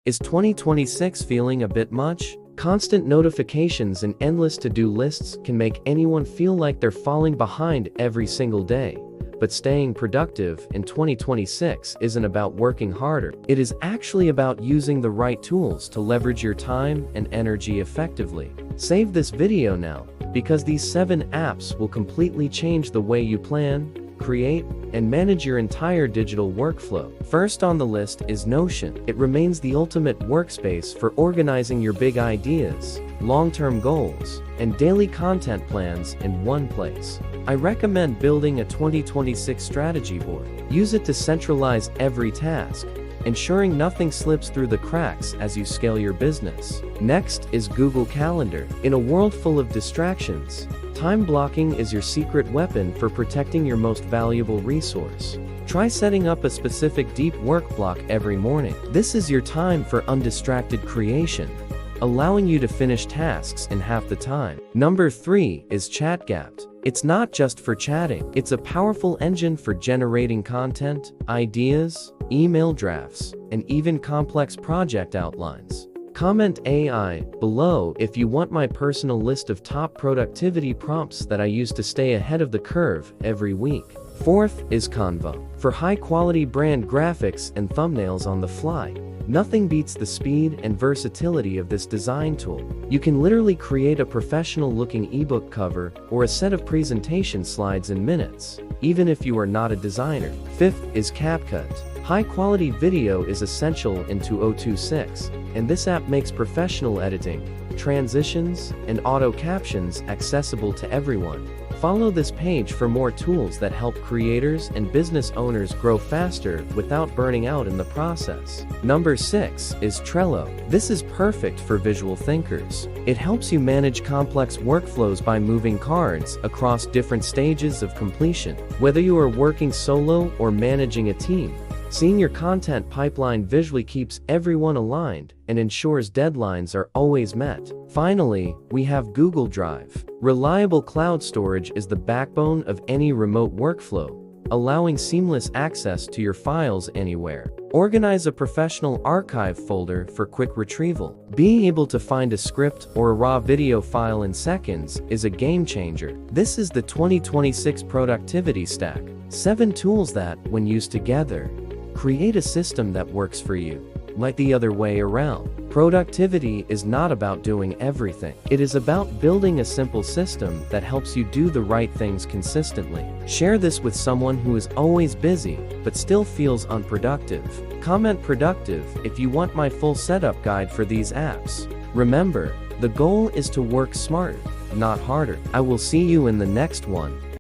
Is 2026 feeling a bit much? Constant notifications and endless to-do lists can make anyone feel like they're falling behind every single day. But staying productive in 2026 isn't about working harder. It is actually about using the right tools to leverage your time and energy effectively. Save this video now, because these 7 apps will completely change the way you plan, create, and manage your entire digital workflow. First on the list is Notion. It remains the ultimate workspace for organizing your big ideas, long-term goals, and daily content plans in one place. I recommend building a 2026 strategy board. Use it to centralize every task, ensuring nothing slips through the cracks as you scale your business. Next is Google Calendar. In a world full of distractions, time blocking is your secret weapon for protecting your most valuable resource. Try setting up a specific deep work block every morning. This is your time for undistracted creation, allowing you to finish tasks in half the time. Number 3 is Chat-Xpace. It's not just for chatting. It's a powerful engine for generating content, ideas, email drafts, and even complex project outlines. Comment AI below if you want my personal list of top productivity prompts that I use to stay ahead of the curve every week. Fourth is Canva. For high-quality brand graphics and thumbnails on the fly. Nothing beats the speed and versatility of this design tool. You can literally create a professional-looking ebook cover or a set of presentation slides in minutes, even if you are not a designer. Fifth is CapCut. High-quality video is essential in 2026, and this app makes professional editing, transitions, and auto captions accessible to everyone. Follow this page for more tools that help creators and business owners grow faster without burning out in the process. Number 6 is Trello. This is perfect for visual thinkers. It helps you manage complex workflows by moving cards across different stages of completion. Whether you are working solo or managing a team, seeing your content pipeline visually keeps everyone aligned and ensures deadlines are always met. Finally, we have Google Drive. Reliable cloud storage is the backbone of any remote workflow, allowing seamless access to your files anywhere. Organize a professional archive folder for quick retrieval. Being able to find a script or a raw video file in seconds is a game changer. This is the 2026 productivity stack. 7 tools that, when used together, create a system that works for you. Like the other way around. Productivity is not about doing everything. It is about building a simple system that helps you do the right things consistently. Share this with someone who is always busy but still feels unproductive. Comment productive if you want my full setup guide for these apps. Remember, the goal is to work smarter, not harder. I will see you in the next one.